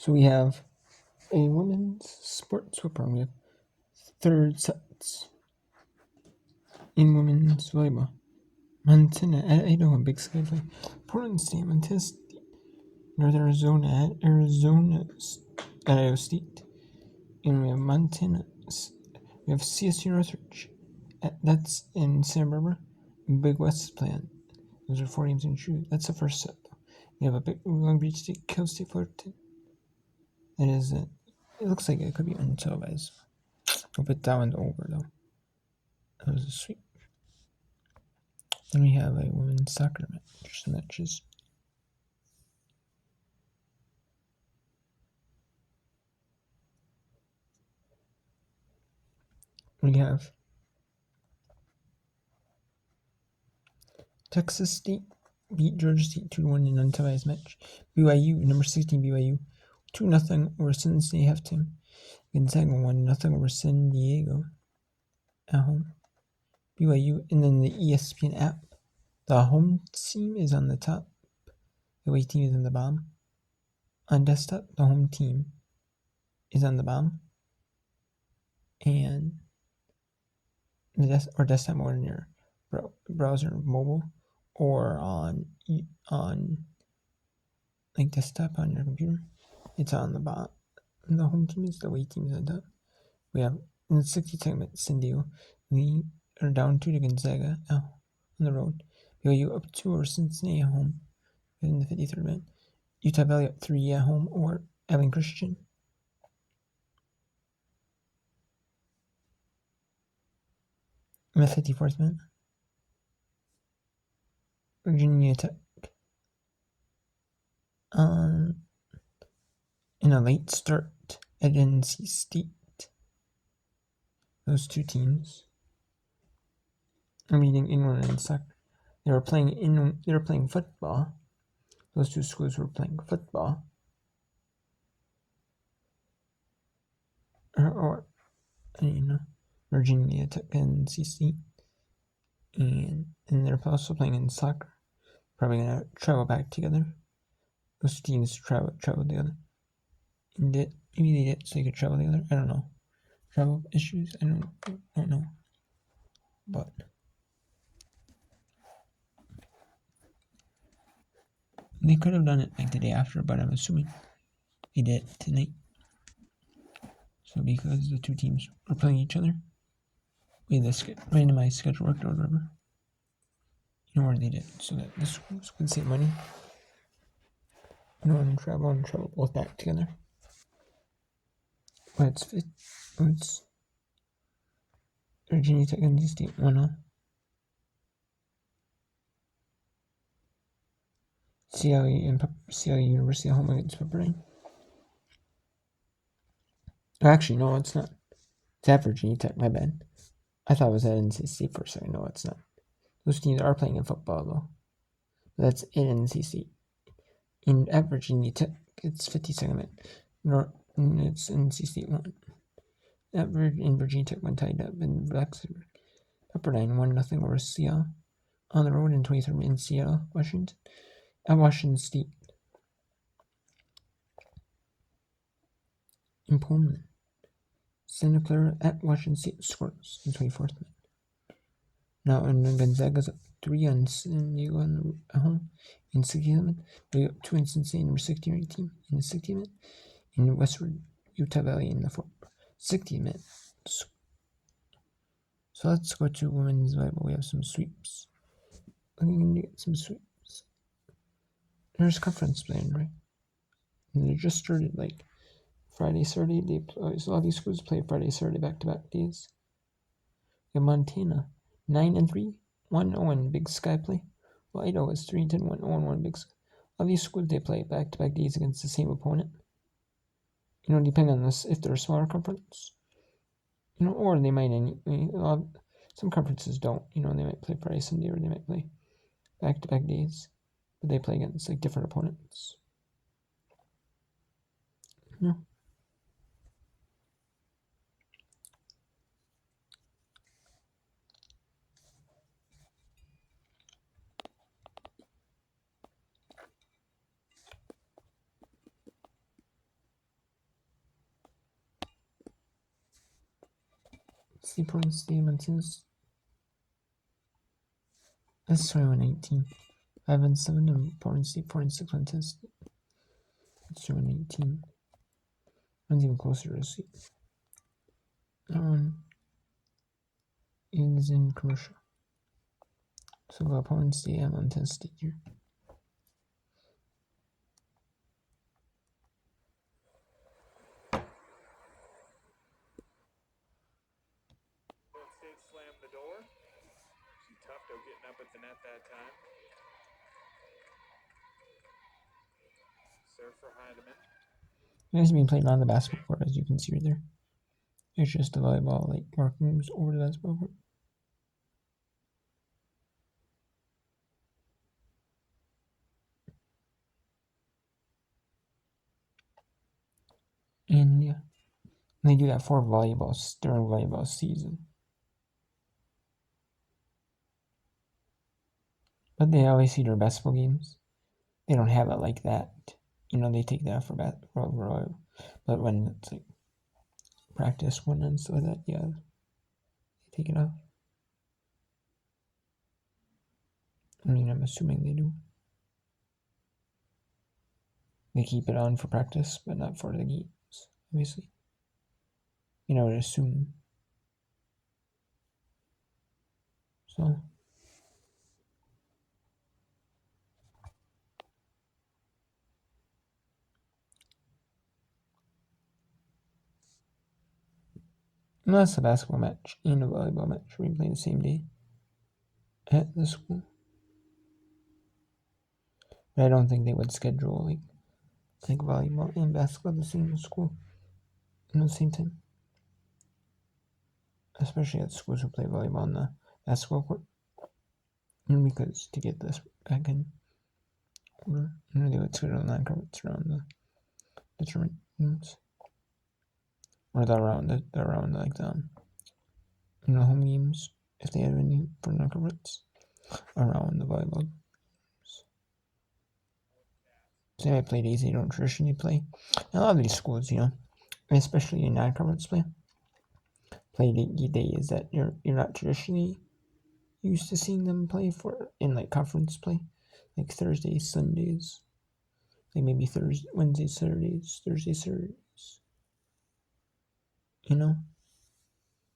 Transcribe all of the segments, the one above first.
So we have a women's sports program. We have third sets in women's volleyball. Montana at Idaho, Big Sky Play. Portland State, Montana State. Northern Arizona at Arizona at Iowa State. And we have Montana. We have CSU Northridge. That's in Santa Barbara. Big West playing. Those are 4 games in shoot. That's the first set. We have a big Long Beach State, Cal State, Fullerton. That is it. It looks like it could be untelevised. I'll put that one over though. That was a sweep. Then we have a women's soccer matches. We have Texas State beat Georgia State 2-1 in an untelevised match. BYU, number 16 BYU, 2-0 over Cincinnati halftime. Gonzaga 1-0 over San Diego at home. BYU, and then the ESPN app. The home team is on the top. The away team is on the bottom. On desktop, the home team is on the bottom. And the desktop mode in your browser, mobile, or on like desktop on your computer, it's on the bottom. And the home team is the away team is on top. We have in the 60th minute, San Diego, we are down 2 to Gonzaga on the road. BYU up 2 over Cincinnati at home in the 53rd minute. Utah Valley up 3 at home or Abilene Christian. In the 54th minute, Virginia Tech in a late start at NC State. Those two teams are meeting in women's soccer. They were playing football. Those two schools were playing football. Or Virginia Tech and NC State. And they're also playing in soccer. Probably gonna travel back together. Those teams travel together. And maybe they did so they could travel together. I don't know. Travel issues. I don't know. But they could have done it like the day after, but I'm assuming they did tonight. So because the two teams were playing each other, we had this randomized schedule worked out, whatever. You know where they did, so that the schools could save money. And travel both back together. But it's Virginia Tech and NC State 1-0. CLU University at home against Pepperdine. Actually, no, it's not. It's at Virginia Tech, my bad. I thought it was at NC State for a second. No, it's not. Those teams are playing in football, though. That's in NC State. At Virginia Tech, it's 52nd minute. It's NC State 1. In Virginia Tech, one tied up in Blacksburg. Pepperdine 1-0 over Seattle. On the road in 23rd minute in Seattle, Washington. At Washington State. In Pullman. Santa Clara at Washington State scores in 24th minute. Now, in Gonzaga's up 3 on San Diego at home in 60th minute. We got 2 in Cincinnati, number 16 ranked team in the 60th minute. In Westward, Utah Valley in the 60th minute. So let's go to women's volleyball. We have some sweeps. Looking to get some sweeps. There's conference playing, right? And they just started like Friday, Saturday. So all these schools play Friday, Saturday back-to-back days. We have Montana 9-3, 1-0 Big Sky play. Well, Idaho is 3-10, 1-0 Big Sky. All these schools they play back-to-back days against the same opponent. Depending on this, if they're a smaller conference. Or they might some conferences don't. They might play Friday, Sunday, or they might play back-to-back days, but they play against like different opponents. see Portland State on Tuesday. That's 21-18. 5-7 and Portland State 4-6 on Tuesday. It's 21-18. One's even closer to see. That one is in commercial. So go Portland State and on Tuesday here. Slammed the door. Tufto getting up at the net that time. Serve for Heidemann. It is being played on the basketball court, as you can see right there. It's just the volleyball like mark moves over the basketball court. And yeah, they do that for volleyball during volleyball season. But they always see their basketball games. They don't have it like that. You know, they take that for basketball. But when it's like practice one and stuff like that, yeah, they take it off. I mean, I'm assuming they do. They keep it on for practice, but not for the games, obviously. You know, I would assume. So. Unless a basketball match and a volleyball match we play the same day at the school. But I don't think they would schedule like volleyball and basketball the same school at the same time. Especially at schools who play volleyball on the basketball court. And because to get this back in order, they would schedule non-conference around the tournaments. Or around like the home games, if they have any for non-conference, around the volleyball games. So they play days they don't traditionally play. And a lot of these schools, especially in non-conference play days that you're not traditionally used to seeing them play for in like conference play, like Thursdays, Sundays, like maybe Wednesdays, Saturdays, Thursdays, Saturdays.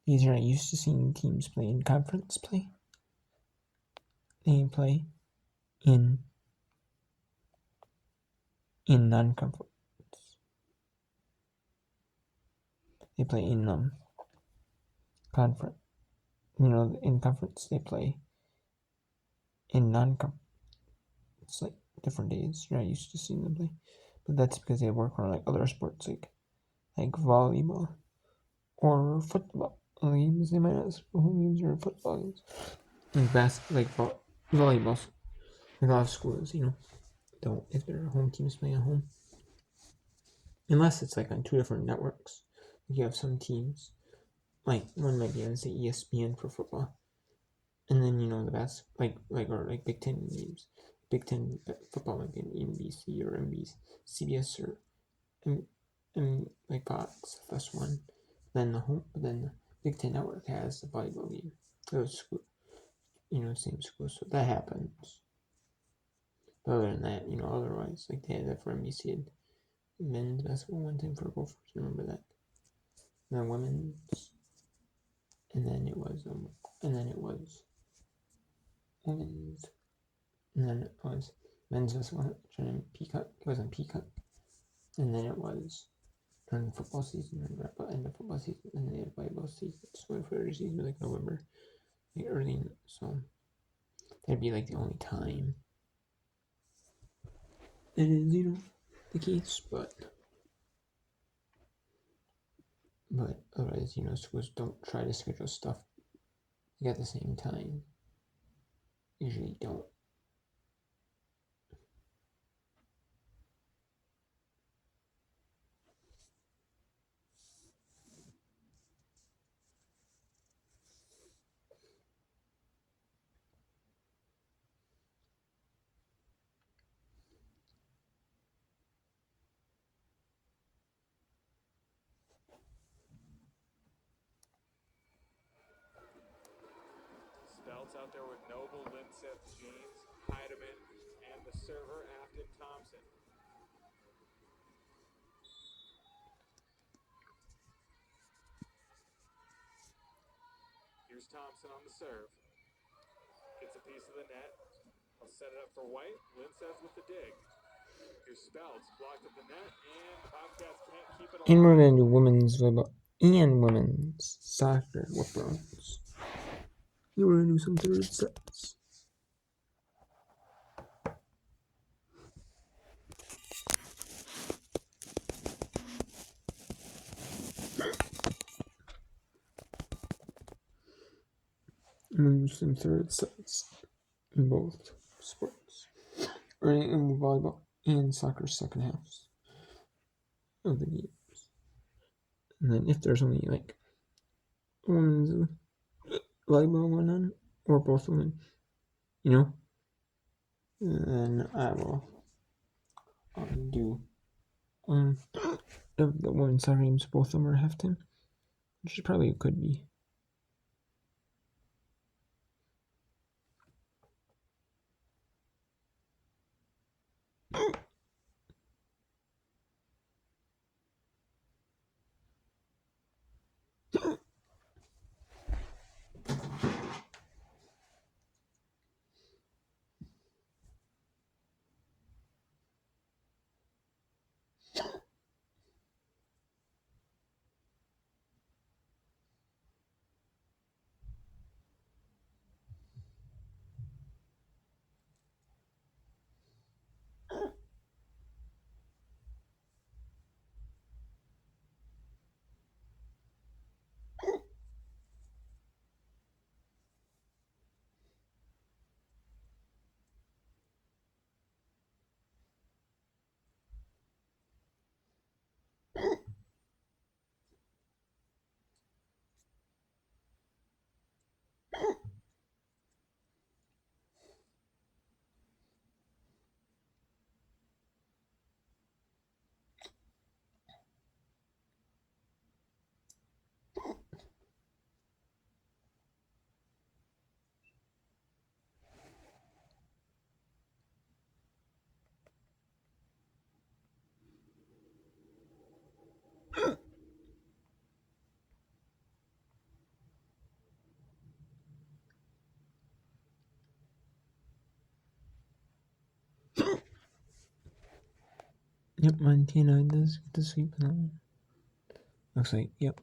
These are not used to seeing teams play in conference play. They play in non-conference. They play in conference. In conference they play in non-conference. It's like different days. You're not used to seeing them play, but that's because they work on like other sports, like volleyball or football games. They might ask for home games or football games. Volleyball. Like a lot of schools, don't if their home teams playing at home, unless it's like on two different networks. Like you have some teams, like one might be on say ESPN for football, and then the best or Big Ten games. Big Ten football might be on NBC or NBC, CBS or like Fox. That's one. Then the Big Ten network has the volleyball game. Those school, same school, so that happens. But other than that, otherwise, like they had that for NBC and men's basketball one time for Gophers. Remember that? And then women's, and then it was women's, and then it was men's basketball on Peacock. It was on Peacock, and then it was during football season, and wrap up end of football season, and then they had volleyball season. So for every season, like November, like early, so that'd be like the only time it is, the case, but otherwise, schools don't try to schedule stuff like at the same time. Usually don't. sports out there with Noble, Linseth, James, Heidemann, and the server, Afton Thompson. Here's Thompson on the serve. Gets a piece of the net. I'll set it up for White. Linseth with the dig. Here's Spells. Blocked at the net, and the Bobcats can't keep it alive. And we're going to do women's volleyball and women's soccer whoop-ons. Here we're going to do some third sets. And some third sets in both sports. Right, in volleyball and soccer second halves of the games. And then if there's only like women's volleyball going on, or both women, then I will do the women's soccer games. Both of them are halftime, which probably could be. Yep, Montana does get the sweep in that one. Looks like, yep.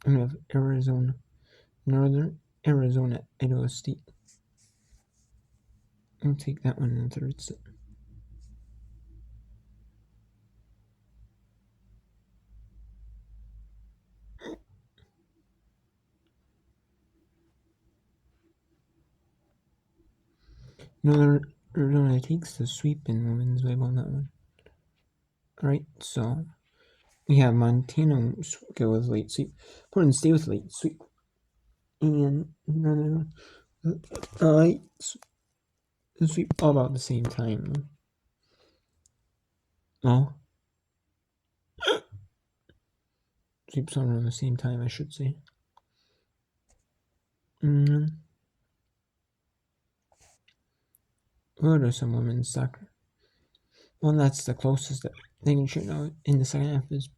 And we have Arizona, Northern Arizona, Idaho State. I'll take that one in the third set. Northern Arizona takes the sweep in women's volleyball on that one. Alright, so we have Montana go with late sweep. Portland stay with late sweep. And Northern sweep all about the same time. Oh. Sweeps all around the same time, I should say. We'll do some women's soccer. Well, that's the closest that they can shoot now in the second half is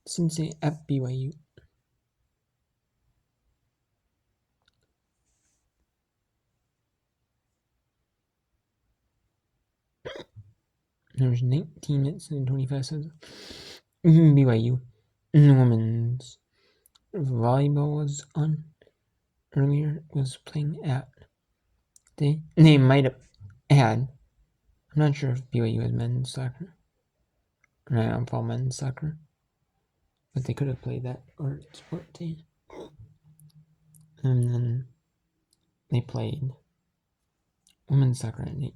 Cincinnati at BYU. There's 19 minutes and 25 seconds. BYU. Women's volleyball was on earlier, was playing at. They might have had. I'm not sure if BYU has men's soccer. I don't follow men's soccer. But they could have played that or sport team. And then they played women's soccer at 8.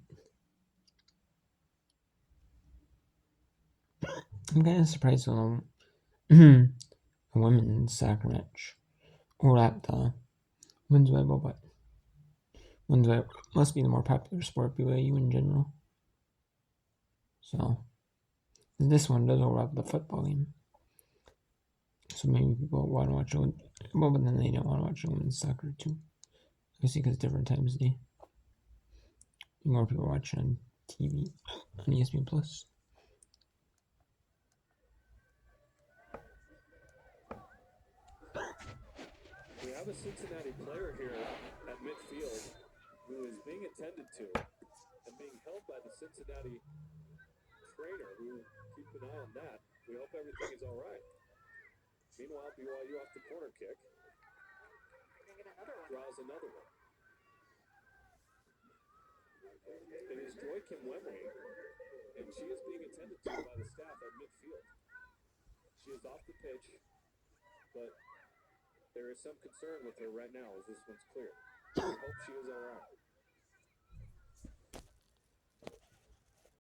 I'm kind of surprised when a women's soccer match or at the women's volleyball, but women's volleyball must be the more popular sport, BYU in general. So this one does overlap the football game. So maybe people want to watch well, but then they don't want to watch women's soccer too. I see because different times of day. More people watching on TV on ESPN Plus. We have a Cincinnati player here at midfield who is being attended to and being held by the Cincinnati trainer who keeps an eye on that. We hope everything is all right. Meanwhile, BYU off the corner kick. Draws another one. It is Joy Kim Wemley, and she is being attended to by the staff at midfield. She is off the pitch, but there is some concern with her right now as this one's clear. We hope she is all right.